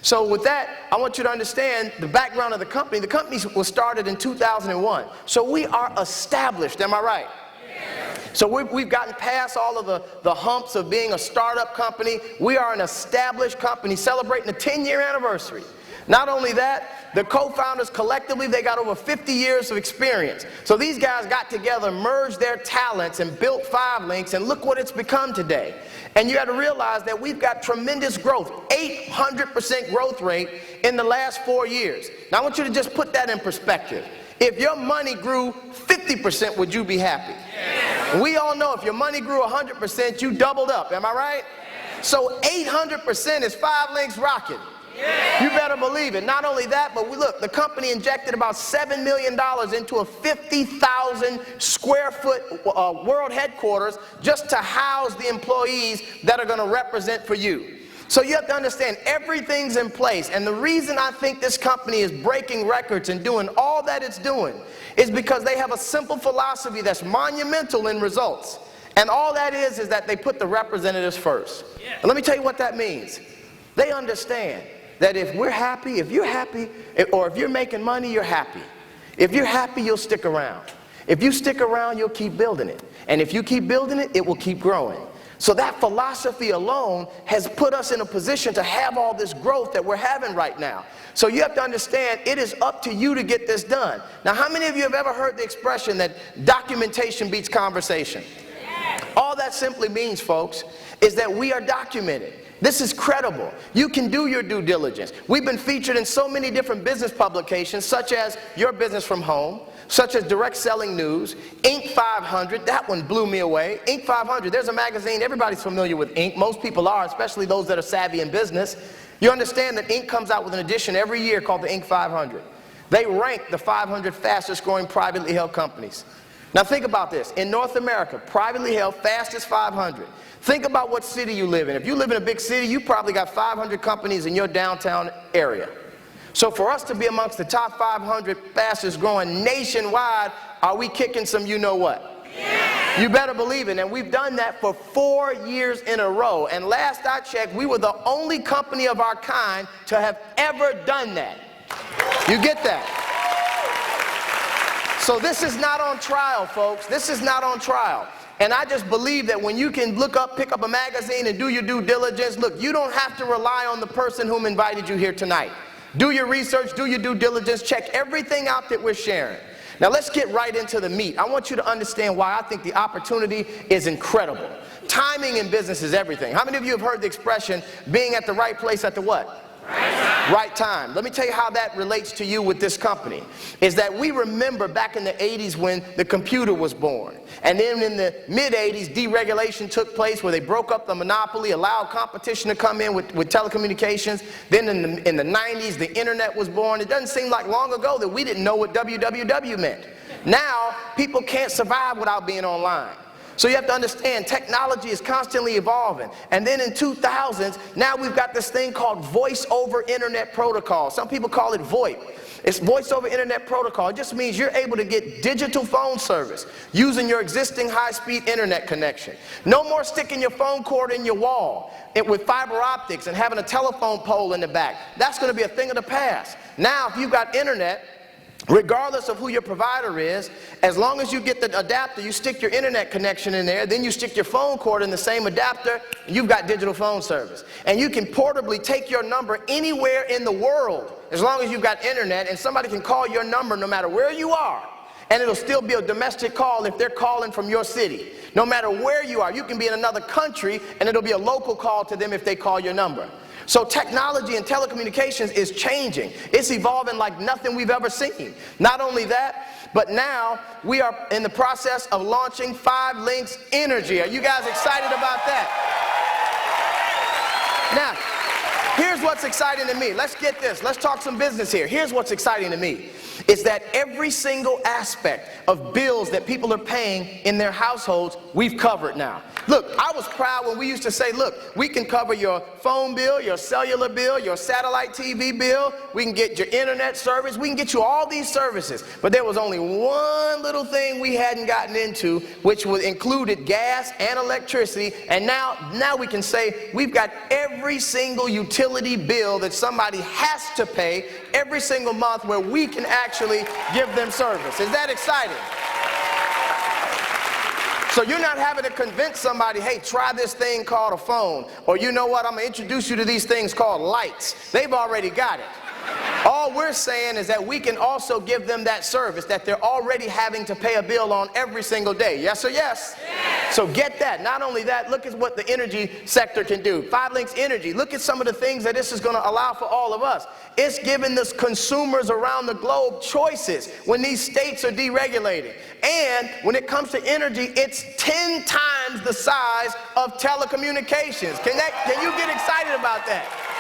So with that, I want you to understand the background of the company. The company was started in 2001. So we are established, am I right? So we've gotten past all of the humps of being a startup company. We are an established company celebrating the 10-year anniversary. Not only that, the co-founders collectively, they got over 50 years of experience. So these guys got together, merged their talents, and built Linx, and look what it's become today. And you got to realize that we've got tremendous growth, 800% growth rate in the last 4 years. Now I want you to just put that in perspective. If your money grew 50%, would you be happy? Yeah. We all know if your money grew 100%, you doubled up, am I right? Yeah. So 800% is Linx rocking. Yeah. You better believe it. Not only that, but look, the company injected about $7 million into a 50,000 square foot world headquarters just to house the employees that are going to represent for you. So you have to understand, everything's in place. And the reason I think this company is breaking records and doing all that it's doing is because they have a simple philosophy that's monumental in results. And all that is that they put the representatives first. Yeah. And let me tell you what that means. They understand that if we're happy, if you're happy, or if you're making money, you're happy. If you're happy, you'll stick around. If you stick around, you'll keep building it. And if you keep building it, it will keep growing. So that philosophy alone has put us in a position to have all this growth that we're having right now. So you have to understand, it is up to you to get this done. Now, how many of you have ever heard the expression that documentation beats conversation? Yes. All that simply means, folks, is that we are documented. This is credible. You can do your due diligence. We've been featured in so many different business publications, such as Your Business from Home, such as Direct Selling News, Inc. 500, that one blew me away. Inc. 500, there's a magazine, everybody's familiar with Inc. Most people are, especially those that are savvy in business. You understand that Inc. comes out with an edition every year called the Inc. 500. They rank the 500 fastest growing privately held companies. Now think about this. In North America, privately held, fastest 500. Think about what city you live in. If you live in a big city, you probably got 500 companies in your downtown area. So for us to be amongst the top 500 fastest growing nationwide, are we kicking some you know what? Yeah. You better believe it. And we've done that for 4 years in a row. And last I checked, we were the only company of our kind to have ever done that. You get that? So this is not on trial, folks. This is not on trial. And I just believe that when you can pick up a magazine and do your due diligence, look, you don't have to rely on the person whom invited you here tonight. Do your research, do your due diligence, check everything out that we're sharing. Now let's get right into the meat. I want you to understand why I think the opportunity is incredible. Timing in business is everything. How many of you have heard the expression, being at the right place at the what? Right time. Let me tell you how that relates to you with this company. Is that we remember back in the 80s when the computer was born. And then in the mid-80s, deregulation took place where they broke up the monopoly, allowed competition to come in with telecommunications. Then in the 90s, the internet was born. It doesn't seem like long ago that we didn't know what www meant. Now, people can't survive without being online. So you have to understand, technology is constantly evolving. And then in 2000s, now we've got this thing called voice over internet protocol. Some people call it VoIP. It's voice over internet protocol. It just means you're able to get digital phone service using your existing high-speed internet connection. No more sticking your phone cord in your wall with fiber optics and having a telephone pole in the back. That's going to be a thing of the past. Now, if you've got internet, regardless of who your provider is, as long as you get the adapter, you stick your internet connection in there, then you stick your phone cord in the same adapter, you've got digital phone service. And you can portably take your number anywhere in the world, as long as you've got internet, and somebody can call your number no matter where you are. And it'll still be a domestic call if they're calling from your city. No matter where you are, you can be in another country, and it'll be a local call to them if they call your number. So technology and telecommunications is changing. It's evolving like nothing we've ever seen. Not only that, but now we are in the process of launching Linx Energy. Are you guys excited about that? Now, here's what's exciting to me. Let's get this. Let's talk some business here. Here's what's exciting to me. Is that every single aspect of bills that people are paying in their households, we've covered now. Look, I was proud when we used to say, look, we can cover your phone bill, your cellular bill, your satellite TV bill, we can get your internet service, we can get you all these services. But there was only one little thing we hadn't gotten into, which included gas and electricity, and now we can say we've got every single utility free bill that somebody has to pay every single month where we can actually give them service. Is that exciting? So you're not having to convince somebody, hey, try this thing called a phone, or you know what, I'm going to introduce you to these things called lights. They've already got it. All we're saying is that we can also give them that service that they're already having to pay a bill on every single day. Yes or yes? Yes. So get that. Not only that, look at what the energy sector can do. 5 Linx Energy, look at some of the things that this is going to allow for all of us. It's giving the consumers around the globe choices when these states are deregulating. And when it comes to energy, it's 10 times the size of telecommunications. Can you get excited about that?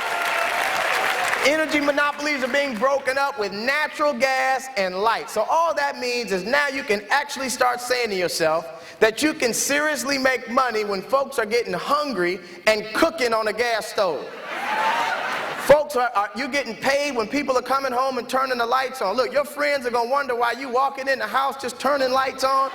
Energy monopolies are being broken up with natural gas and light. So all that means is now you can actually start saying to yourself that you can seriously make money when folks are getting hungry and cooking on a gas stove. Folks, you're getting paid when people are coming home and turning the lights on. Look, your friends are going to wonder why you walking in the house just turning lights on.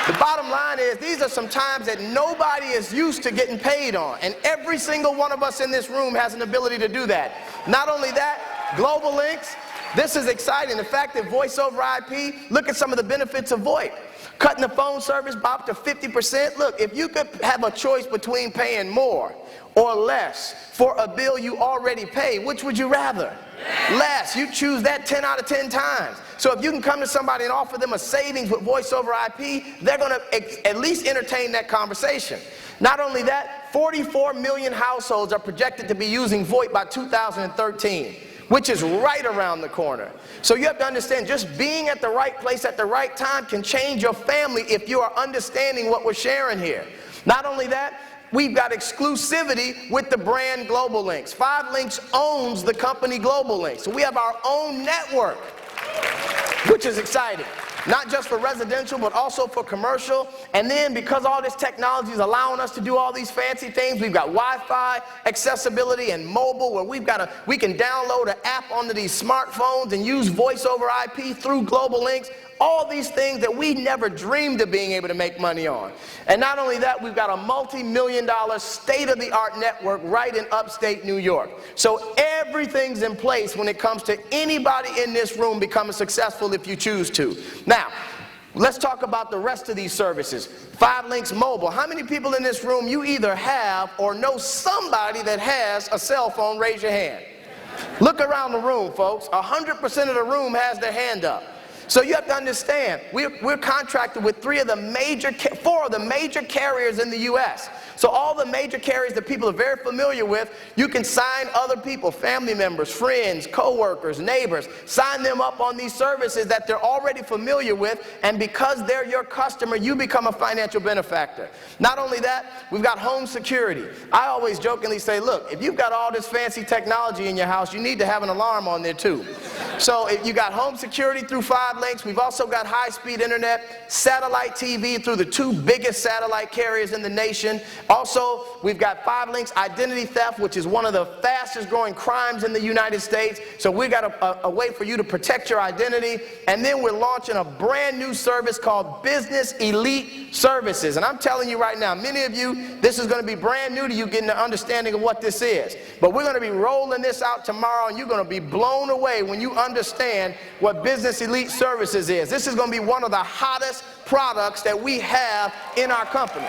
The bottom line is these are some times that nobody is used to getting paid on, and every single one of us in this room has an ability to do that. Not only that, Global Linx, this is exciting. The fact that voice over IP, look at some of the benefits of VoIP. Cutting the phone service by up to 50%. Look, if you could have a choice between paying more or less for a bill you already pay, which would you rather? Less. You choose that 10 out of 10 times. So if you can come to somebody and offer them a savings with voice over IP, they're going to at least entertain that conversation. Not only that, 44 million households are projected to be using VoIP by 2013, which is right around the corner. So you have to understand, just being at the right place at the right time can change your family if you are understanding what we're sharing here. Not only that, we've got exclusivity with the brand Global Linx. 5 Linx owns the company Global Linx. So we have our own network, which is exciting. Not just for residential, but also for commercial. And then because all this technology is allowing us to do all these fancy things, we've got Wi-Fi accessibility and mobile, where we can download an app onto these smartphones and use voice over IP through Global Linx. All these things that we never dreamed of being able to make money on. And not only that, we've got a multi-million-dollar state-of-the-art network right in upstate New York. So everything's in place when it comes to anybody in this room becoming successful if you choose to. Now, let's talk about the rest of these services. 5 Linx Mobile. How many people in this room you either have or know somebody that has a cell phone? Raise your hand. Look around the room, folks. 100% of the room has their hand up. So you have to understand, we're contracted with 4 of the major carriers in the U.S. So all the major carriers that people are very familiar with, you can sign other people, family members, friends, co-workers, neighbors, sign them up on these services that they're already familiar with, and because they're your customer, you become a financial benefactor. Not only that, we've got home security. I always jokingly say, look, if you've got all this fancy technology in your house, you need to have an alarm on there too. So if you got home security through 5 Linx, we've also got high-speed internet, satellite TV through the 2 biggest satellite carriers in the nation. Also, we've got 5 Linx identity theft, which is one of the fastest growing crimes in the United States. So we've got a way for you to protect your identity. And then we're launching a brand new service called Business Elite Services. And I'm telling you right now, many of you, this is going to be brand new to you getting an understanding of what this is. But we're going to be rolling this out tomorrow, and you're going to be blown away when you understand what Business Elite Services is. This is going to be one of the hottest products that we have in our company.